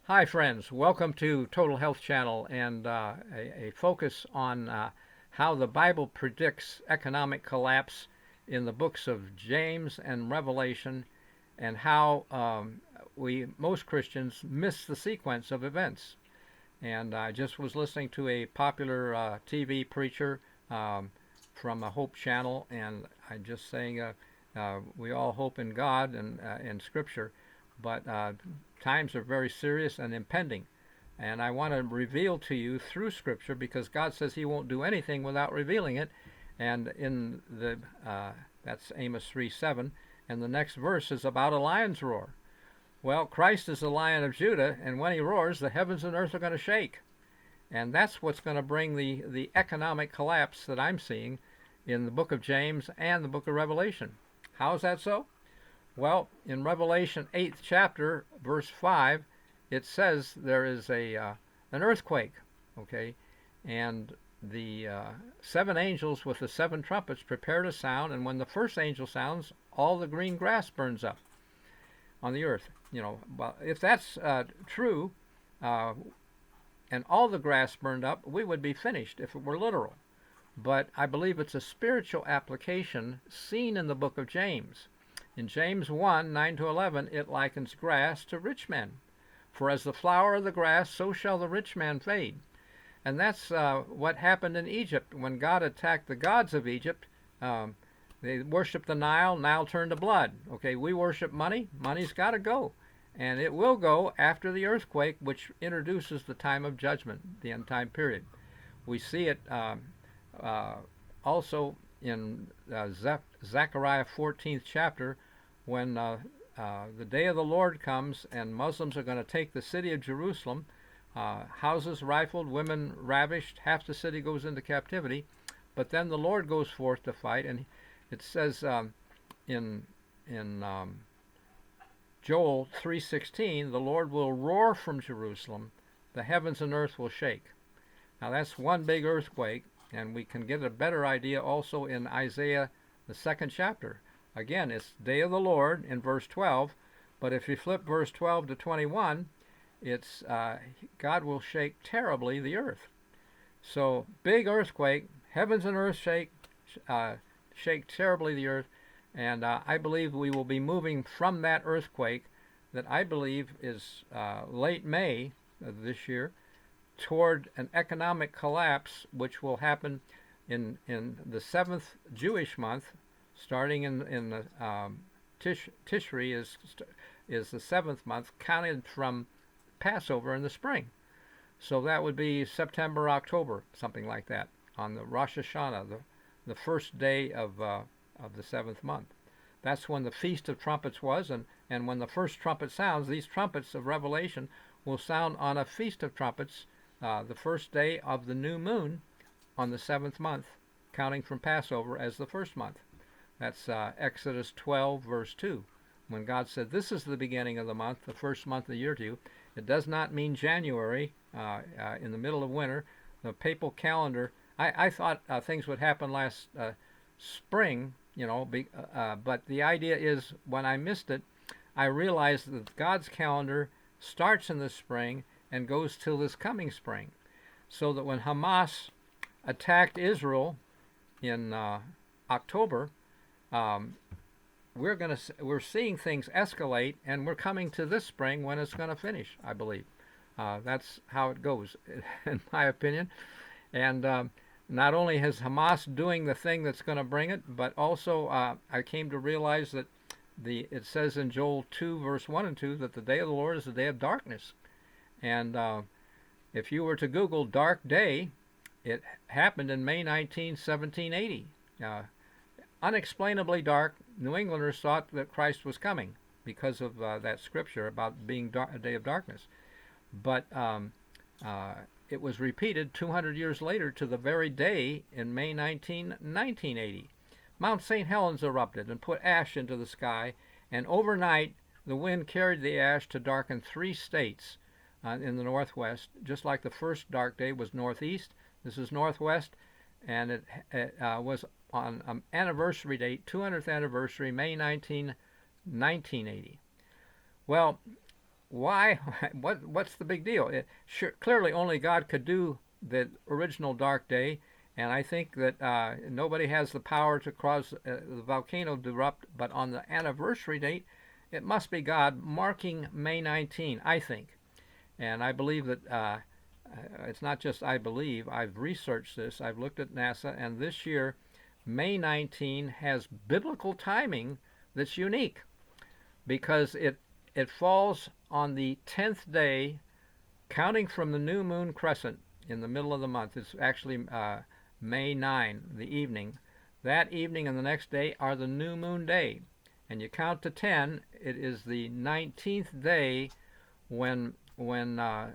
Hi, friends. Welcome to Total Health Channel and a focus on how the Bible predicts economic collapse in the books of James and Revelation, and how most Christians miss the sequence of events. And I just was listening to a popular TV preacher from a Hope channel, and I'm just saying we all hope in God and in Scripture, but times are very serious and impending. And I want to reveal to you through Scripture, because God says He won't do anything without revealing it. And in the that's Amos 3:7, and the next verse is about a lion's roar. Well, Christ is the Lion of Judah, and when He roars, the heavens and earth are going to shake. And that's what's going to bring the economic collapse that I'm seeing in the book of James and the book of Revelation. How is that so? Well, in Revelation 8th chapter, verse 5, it says there is an earthquake, okay? And the seven angels with the seven trumpets prepare to sound, and when the first angel sounds, all the green grass burns up on the earth. Well, if that's true, uh, and all the grass burned up, we would be finished if it were literal. But I believe it's a spiritual application seen in the book of James. In James 1:9-11, it likens grass to rich men. For as the flower of the grass, so shall the rich man fade. And that's what happened in Egypt when God attacked the gods of Egypt. They worshiped the Nile. Nile turned to blood. Okay, we worship money. Money's got to go. And it will go after the earthquake, which introduces the time of judgment, the end time period. We see it uh, also in Zechariah 14th chapter, when the day of the Lord comes and Muslims are going to take the city of Jerusalem, houses rifled, women ravished, half the city goes into captivity. But then the Lord goes forth to fight, and it says in Joel 3:16, the Lord will roar from Jerusalem, the heavens and earth will shake. Now that's one big earthquake, and we can get a better idea also in Isaiah, the second chapter. Again, it's day of the Lord in verse 12, but if you flip verse 12 to 21, it's God will shake terribly the earth. So big earthquake, heavens and earth shake terribly the earth, and I believe we will be moving from that earthquake that I believe is late May of this year toward an economic collapse, which will happen in the seventh Jewish month, starting in the Tishri is the seventh month, counted from Passover in the spring. So that would be September, October, something like that, on the Rosh Hashanah, the first day of the seventh month. That's when the Feast of Trumpets was, and when the first trumpet sounds, these trumpets of Revelation will sound on a Feast of Trumpets, the first day of the new moon on the seventh month, counting from Passover as the first month. That's Exodus 12, verse 2. When God said, "This is the beginning of the month, the first month of the year to you," it does not mean January in the middle of winter. The papal calendar, I thought things would happen last spring, but the idea is when I missed it, I realized that God's calendar starts in the spring and goes till this coming spring. So that when Hamas attacked Israel in October, um, we're seeing things escalate, and we're coming to this spring when it's going to finish, I believe. That's how it goes, in my opinion. And not only is Hamas doing the thing that's going to bring it, but also I came to realize that it says in Joel 2, verse 1 and 2, that the day of the Lord is a day of darkness. And if you were to Google dark day, it happened in May 19, 1780. Unexplainably dark. New Englanders thought that Christ was coming because of that scripture about being a day of darkness. But it was repeated 200 years later to the very day in May 19, 1980. Mount St. Helens erupted and put ash into the sky, and overnight the wind carried the ash to darken 3 states in the northwest, just like the first dark day was northeast. This is northwest, and it was on anniversary date, 200th anniversary, May 19, 1980. Well, why? What's the big deal? Clearly, only God could do the original dark day, and I think that nobody has the power to cause the volcano to erupt. But on the anniversary date, it must be God marking May 19, I think. And I believe that it's not just I believe. I've researched this. I've looked at NASA, and this year, May 19 has biblical timing that's unique because it falls on the 10th day, counting from the new moon crescent in the middle of the month. It's actually May 9, the evening. That evening and the next day are the new moon day. And you count to 10, it is the 19th day when I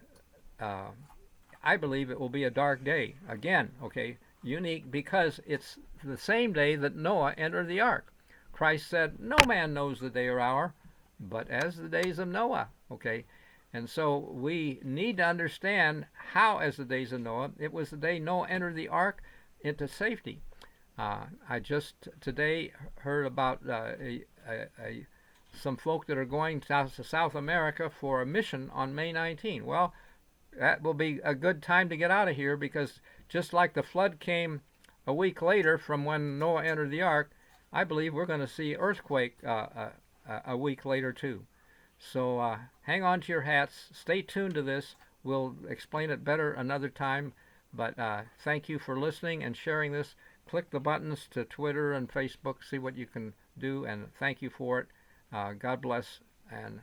believe it will be a dark day. Again, okay, unique because it's the same day that Noah entered the ark. Christ said, "No man knows the day or hour, but as the days of Noah." Okay, and so we need to understand how, as the days of Noah, it was the day Noah entered the ark into safety. I just today heard about some folk that are going to South America for a mission on May 19. Well, that will be a good time to get out of here because just like the flood came a week later from when Noah entered the ark, I believe we're going to see earthquake a week later too. So hang on to your hats. Stay tuned to this. We'll explain it better another time. But thank you for listening and sharing this. Click the buttons to Twitter and Facebook. See what you can do. And thank you for it. God bless. And